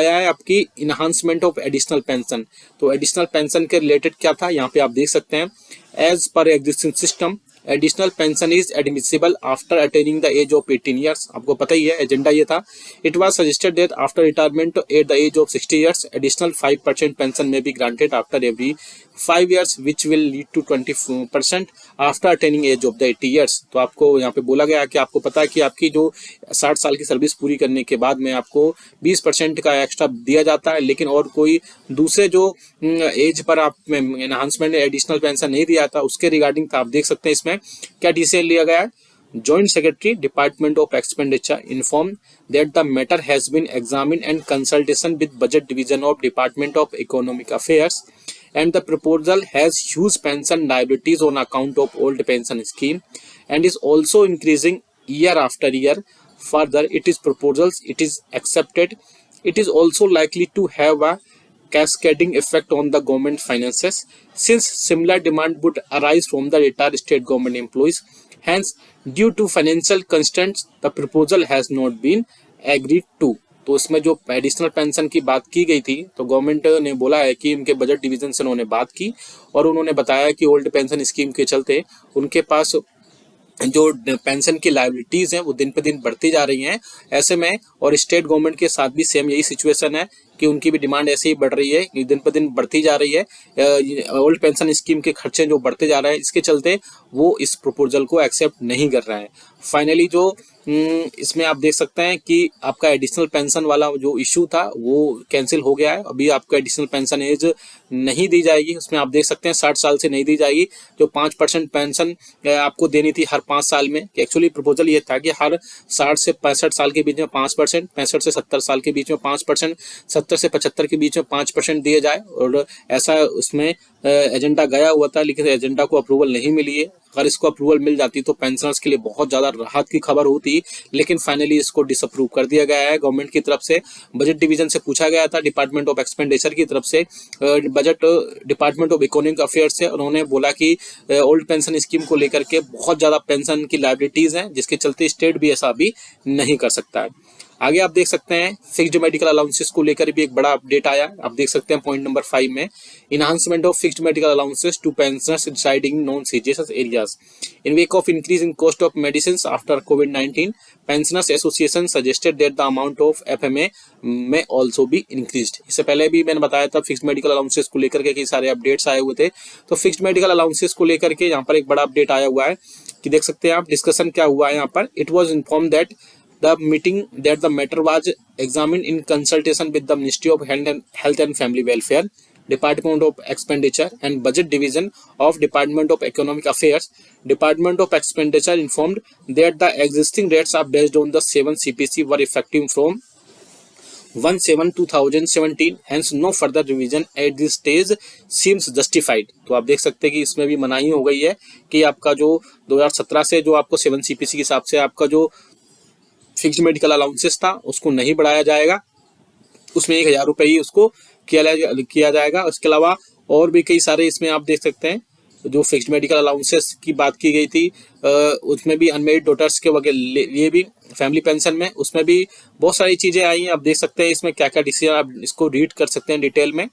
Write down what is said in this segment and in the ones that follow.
आया है आपकी इनहांसमेंट ऑफ एडिशनल पेंशन। तो एडिशनल पेंशन के रिलेटेड क्या था, यहाँ पे आप देख सकते हैं, as per existing system additional pension is admissible after attaining the age of 18 years. आपको पता ही है एजेंडा ये था। It was suggested that after retirement at the age of 60 years additional 5% pension may be granted after every 5 years which will lead to 20% after attaining age of the 80 years. तो आपको यहाँ पे बोला गया कि आपको पता है कि आपकी जो 60 साल की सर्विस पूरी करने के बाद में आपको 20% का एक्स्ट्रा दिया जाता है, लेकिन और कोई दूसरे जो एज पर आप एनहांसमेंट एडिशनल पेंशन नहीं दिया था उसके रिगार्डिंग आप देख सकते हैं इसमें क्या डिसीजन लिया गया है। Joint Secretary Department of Expenditure informed that the matter has been examined and consultation with Budget Division of Department of Economic Affairs and the proposal has huge pension liabilities on account of old pension scheme and is also increasing year after year. Further, it is proposals, it is accepted. It is also likely to have a cascading effect on the government finances since similar demand would arise from the retired state government employees. Hence, due to financial constraints, the proposal has not been agreed to. तो इसमें जो additional pension की बात की गई थी तो government ने बोला है कि उनके बजट डिवीजन से उन्होंने बात की और उन्होंने बताया कि ओल्ड पेंशन स्कीम के चलते उनके पास जो पेंशन की लायबिलिटीज हैं वो दिन पे दिन बढ़ती जा रही हैं। ऐसे में और स्टेट गवर्नमेंट के साथ भी सेम यही सिचुएशन है कि उनकी भी डिमांड ऐसे ही बढ़ रही है कि दिन पर दिन बढ़ती जा रही है। ओल्ड पेंशन स्कीम के खर्चे जो बढ़ते जा रहे हैं इसके चलते वो इस प्रपोजल को एक्सेप्ट नहीं कर रहा है। फाइनली जो इसमें आप देख सकते हैं कि आपका एडिशनल पेंशन वाला जो इशू था वो कैंसिल हो गया है। अभी आपको एडिशनल पेंशन एज नहीं दी जाएगी, उसमें आप देख सकते हैं 60 साल से नहीं दी जाएगी। जो 5% पेंशन आपको देनी थी हर 5 साल में, एक्चुअली प्रपोजल ये था कि हर 60 से 65 साल के बीच में 5%, 65 से 70 साल के बीच में 5%, 70 से 75 के बीच में 5% दिए जाए और ऐसा उसमें एजेंडा गया हुआ था, लेकिन एजेंडा को अप्रूवल नहीं मिली है। अगर इसको अप्रूवल मिल जाती तो पेंशनर्स के लिए बहुत ज़्यादा राहत की खबर होती, लेकिन फाइनली इसको डिसअप्रूव कर दिया गया है गवर्नमेंट की तरफ से। बजट डिवीजन से पूछा गया था डिपार्टमेंट ऑफ एक्सपेंडिचर की तरफ से, budget department of economic affairs से, उन्होंने बोला कि ओल्ड पेंशन स्कीम को लेकर के बहुत ज़्यादा पेंशन की लायबिलिटीज़ हैं जिसके चलते स्टेट भी ऐसा अभी नहीं कर सकता है। आगे आप देख सकते हैं फिक्स्ड मेडिकल अलाउंसेस को लेकर भी एक बड़ा अपडेट आया। आप देख सकते हैं पॉइंट नंबर 5 में, enhancement of fixed medical allowances to pensioners residing in non CGHS areas in wake of increase in cost of medicines after कोविड-19 pensioners association suggested that the amount of FMA may also be increased. इससे पहले भी मैंने बताया था fixed medical allowances को लेकर के कई सारे अपडेट्स आए हुए थे। तो फिक्स्ड मेडिकल अलाउंसेस को लेकर के यहाँ पर एक बड़ा अपडेट आया हुआ है कि देख सकते हैं आप डिस्कशन क्या हुआ है यहाँ पर। It was inform that the meeting that the matter was examined in consultation with the Ministry of Health and Family Welfare, Department of Expenditure and Budget Division of Department of Economic Affairs. Department of Expenditure informed that the existing rates are based on the 7 CPC were effective from 1/7/2017, hence no further revision at this stage seems justified। तो आप देख सकते हैं कि इसमें भी मनाही हो गई है कि आपका जो 2017 से जो आपको 7 CPC के हिसाब से आपका जो फिक्स्ड मेडिकल अलाउंसेस था उसको नहीं बढ़ाया जाएगा, उसमें 1000 रुपये ही उसको किया जाएगा। उसके अलावा और भी कई सारे इसमें आप देख सकते हैं जो फिक्स्ड मेडिकल अलाउंसेस की बात की गई थी उसमें भी अनमेरिड डॉटर्स के लिए भी फैमिली पेंशन में उसमें भी बहुत सारी चीज़ें आई हैं। आप देख सकते हैं इसमें क्या क्या डिसीजन, आप इसको रीड कर सकते हैं डिटेल में।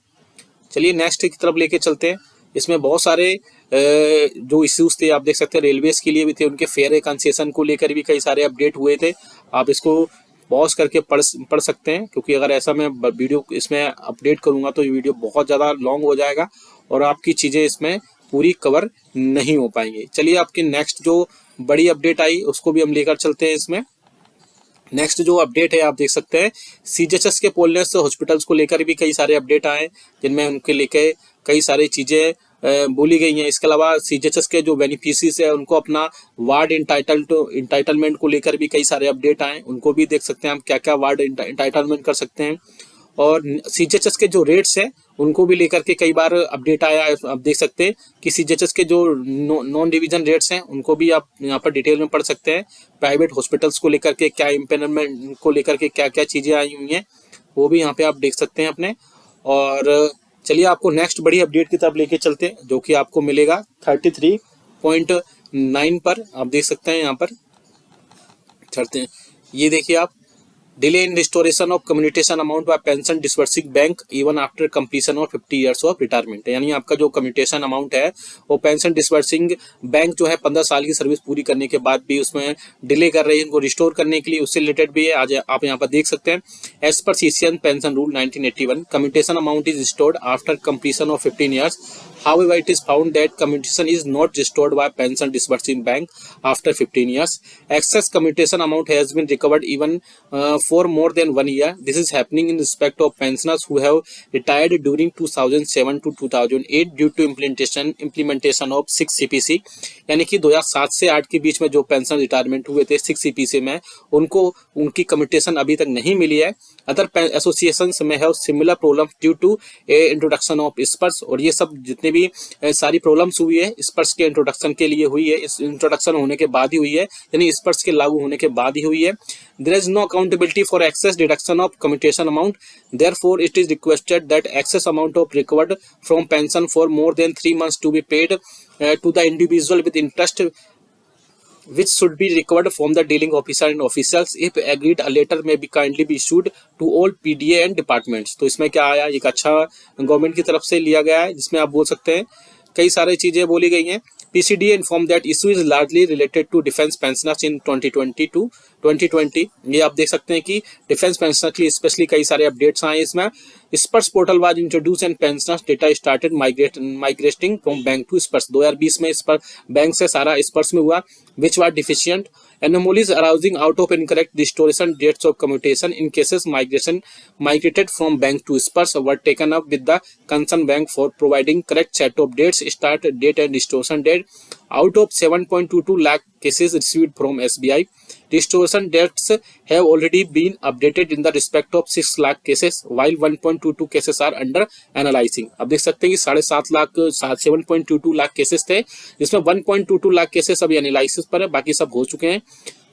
चलिए नेक्स्ट की तरफ लेके चलते हैं। इसमें बहुत सारे जो इश्यूज थे आप देख सकते हैं रेलवेज के लिए भी थे, उनके फेयर कंसेशन को लेकर भी कई सारे अपडेट हुए थे। आप इसको पॉज करके पढ़ सकते हैं क्योंकि अगर ऐसा मैं वीडियो इसमें अपडेट करूंगा तो ये वीडियो बहुत ज़्यादा लॉन्ग हो जाएगा और आपकी चीज़ें इसमें पूरी कवर नहीं हो पाएंगी। चलिए आपकी नेक्स्ट जो बड़ी अपडेट आई उसको भी हम लेकर चलते हैं। इसमें नेक्स्ट जो अपडेट है आप देख सकते हैं सीजीएचएस के पोलनेस हॉस्पिटल्स को लेकर भी कई सारे अपडेट आए जिनमें उनके लेके कई सारी चीज़ें बोली गई हैं। इसके अलावा सीजीएचएस के जो बेनिफिशरीज है उनको अपना वार्ड इंटाइटलमेंट को लेकर भी कई सारे अपडेट आए, उनको भी देख सकते हैं हम क्या क्या वार्ड इंटाइटलमेंट कर सकते हैं। और सीजीएचएस के जो रेट्स हैं उनको भी लेकर के कई बार अपडेट आया है। आप देख सकते हैं कि सीजीएचएस के जो नॉन डिवीजन रेट्स हैं उनको भी आप यहाँ पर डिटेल में पढ़ सकते हैं। प्राइवेट हॉस्पिटल्स को लेकर के क्या इम्पेनमेंट को लेकर के क्या क्या चीज़ें आई हुई हैं वो भी यहाँ पे आप देख सकते हैं अपने। और चलिए आपको नेक्स्ट बड़ी अपडेट की तरफ लेके चलते हैं जो कि आपको मिलेगा 33.9 पर। आप देख सकते हैं यहाँ पर चलते हैं, ये देखिए आप delay in restoration of commutation amount by pension disbursing bank even after completion of 50 years of retirement, यानी आपका जो कम्युनिटेशन अमाउंट है वो पेंशन डिस्बर्सिंग बैंक जो है 15 साल की सर्विस पूरी करने के बाद भी उसमें डिले कर रही है इनको रिस्टोर करने के लिए, उससे रिलेटेड भी है। आज आप यहाँ पर देख सकते हैं as per CCN pension rule 1981 commutation amount is restored after completion of 15 years. However, it is found that commutation is not restored by pension disbursing bank after 15 years. Excess commutation amount has been recovered even for more than 1 year. This is happening in respect of pensioners who have retired during 2007 to 2008 due to implementation of 6 CPC. यानी कि 2007 से 8 के बीच में जो pension retirement हुए थे 6 CPC में, उनको उनकी कम्युटेशन अभी तक नहीं मिली है। अदर एसोसिएशंस में have similar problem due to introduction of SPARSH, और ये सब जितने भी सारी प्रॉब्लम्स हुई है स्पर्श के इंट्रोडक्शन के लिए हुई है, इस इंट्रोडक्शन होने के बाद ही हुई है, यानी स्पर्श के लागू होने के बाद ही हुई है। There is no accountability for excess deduction of commutation amount. Therefore, it is requested that excess amount of recovered from pension for more than 3 months to be paid to the individual with interest, which should be recovered from the dealing officer and officials. If agreed, a letter may be kindly be issued to all PDA and departments. तो इसमें क्या आया, एक अच्छा government की तरफ से लिया गया है जिसमें आप बोल सकते हैं कई सारी चीजें बोली गई हैं। PCDA informed that issue is largely related to defense pensioners in 2020 to 2020। ये आप देख सकते हैं कि डिफेंस पेंशनर के लिए स्पेशली कई सारे अपडेट्स आए इसमें। SPARSH portal was introduce and pensioners data started migrating from bank to SPARSH. 2020 में स्पर्श बैंक से सारा स्पर्श में हुआ, which was deficient. Anomalies arising out of incorrect restoration dates of commutation in cases migrated from bank to SPERS were taken up with the concerned bank for providing correct set of dates, start date and restoration date. Out of 7.22 lakh cases received from SBI, restoration dates have already been updated in the respect of 6 lakh cases, while 1.22 cases are under analyzing। अब देख सकते हैं कि 7.22 lakh cases थे, जिसमें 1.22 lakh cases अभी analysis पर है, बाकी सब हो चुके हैं।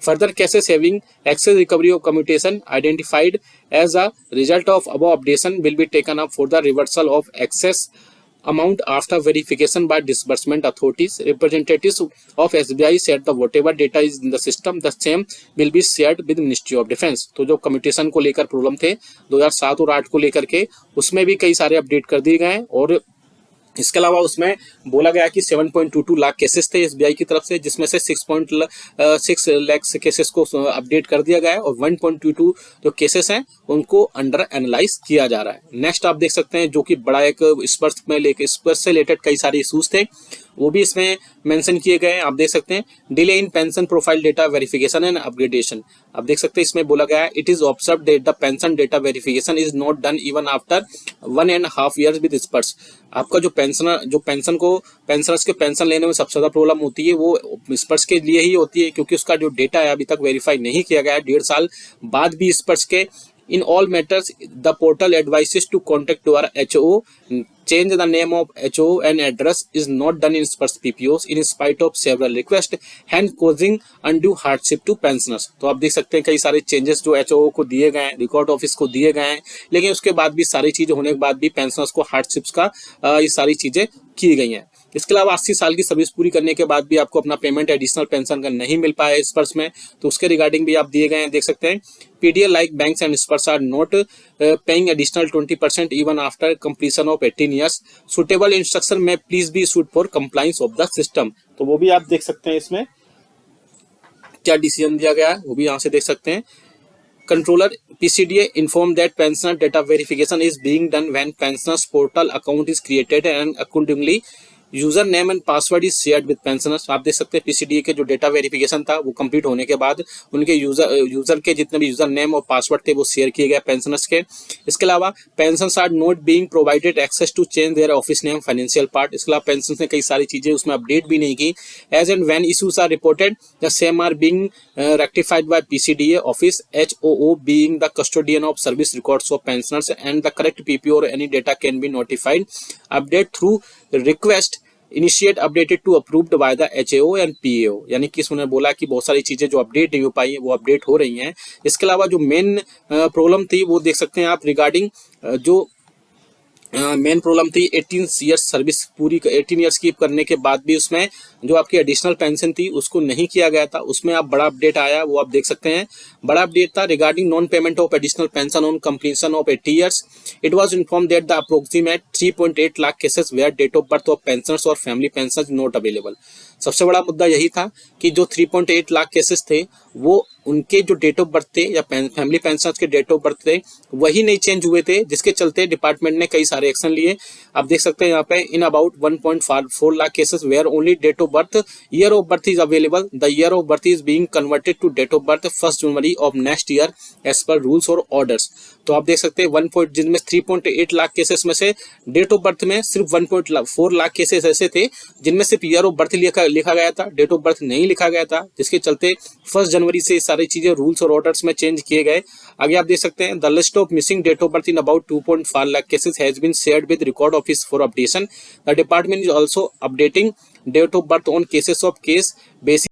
Further cases having excess recovery of commutation identified as a result of above updation will be taken up for the reversal of excess amount after verification by disbursement authorities. Representatives of SBI said that whatever data is in the system, the same will be shared with Ministry of Defence। तो जो commutation को लेकर problem थे 2007 और 8 को लेकर के, उसमें भी कई सारे अपडेट कर दिए गए हैं। और इसके अलावा उसमें बोला गया कि 7.22 लाख केसेस थे एसबीआई की तरफ से, जिसमें से 6.6 लाख केसेस को अपडेट कर दिया गया है और 1.22 जो केसेस हैं उनको अंडर एनालाइज किया जा रहा है। नेक्स्ट आप देख सकते हैं जो कि बड़ा एक स्पर्श में लेके स्पर्श से रिलेटेड कई सारे इशूज थे, वो भी इसमें मेंशन किए गए हैं। आप देख सकते हैं delay in pension profile data verification and upgradation. आप देख सकते हैं इसमें बोला गया है it is observe that the pension data verification is not done even after 1.5 years with स्पर्श। आपका जो पेंशनर्स के पेंशन लेने में सबसे ज्यादा प्रॉब्लम होती है वो स्पर्श के लिए ही होती है, क्योंकि उसका जो डेटा है अभी तक वेरीफाई नहीं किया गया है 1.5 साल बाद भी स्पर्श के। In all matters, the portal advises to contact our HO. Change the name of HO and address is not done in Spurs PPOs in spite of several requests, hence causing undue hardship to pensioners। तो आप देख सकते हैं कई सारे changes जो HO को दिए गए हैं, रिकॉर्ड ऑफिस को दिए गए हैं, लेकिन उसके बाद भी सारी चीजें होने के बाद भी पेंशनर्स को हार्डशिप्स का ये सारी चीजें की गई हैं। इसके अलावा 80 साल की सर्विस पूरी करने के बाद भी आपको अपना पेमेंट एडिशनल पेंशन का नहीं मिल पाया स्पर्श में, तो उसके रिगार्डिंग भी आप दिए गए हैं। देख सकते हैं PDA like banks and Sparsh are not paying additional 20% even after completion of 18 years। Suitable instruction may please be issued for compliance of the system. तो वो भी आप देख सकते हैं इसमें क्या डिसीजन दिया गया है, वो भी यहाँ से देख सकते हैं। Controller PCDA informed that pensioner data verification is being done when pensioners portal account is created and accordingly user name and password is shared with pensioners. आप देख सकते हैं पीसीडीए के जो डेटा वेरिफिकेशन था वो कंप्लीट होने के बाद उनके यूजर के जितने भी यूजर नेम और पासवर्ड थे वो शेयर किए गए पेंशनर्स के। इसके अलावा pensioners are not being provided access to change their office name financial part. इसके अलावा पेंशनर्स ने कई सारी चीजें उसमें अपडेट भी नहीं की। As and when issues are reported the same are being rectified by PCDA office, HOO being the custodian of service records of pensioners and the correct PPO or any data can be notified update through request initiate updated to approved by the HAO and PAO। यानी कि इसमें बोला कि बहुत सारी चीजें जो update नहीं हो पाई है वो अपडेट हो रही हैं। इसके अलावा जो मेन प्रॉब्लम थी वो देख सकते हैं आप रिगार्डिंग जो मेन प्रॉब्लम थी 18 ईयर्स सर्विस पूरी 18 ईयर्स की करने के बाद भी उसमें जो आपकी एडिशनल पेंशन थी उसको नहीं किया गया था। उसमें आप बड़ा अपडेट आया वो आप देख सकते हैं। बड़ा अपडेट था regarding non payment of additional pension on completion of 80 years. It was inform that the approximate 3.8 lakh cases where date of birth of pensioners और फैमिली पेंशन नॉट अवेलेबल। सबसे बड़ा मुद्दा यही था कि जो 3.8 लाख केसेस थे वो उनके जो डेट ऑफ बर्थ थे या फैमिली पेंशनर्स के डेट ऑफ बर्थ थे वही नहीं चेंज हुए थे, जिसके चलते डिपार्टमेंट ने कई सारे एक्शन लिए। आप देख सकते हैं यहाँ पे in about 1.4 lakh cases where only date of birth year of birth is available, the year of birth is being converted to date of birth 1 January of next year as per rules और orders. तो आप देख सकते हैं 1 जिनमें 3.8 lakh cases में से date of birth में सिर्फ 1.4 लाख केसेस ऐसे थे जिनमें सिर्फ ईयर ऑफ बर्थ लिखा गया था, डेट ऑफ बर्थ नहीं लिखा गया था, जिसके चलते 1 जनवरी से सारी चीजें रूल्स और ऑर्डर्स में चेंज किए गए। आगे आप देख सकते हैं the list of missing date of birth in about 2.4 lakh cases has been shared with record office for updation. The department is also updating date of birth on cases of case basis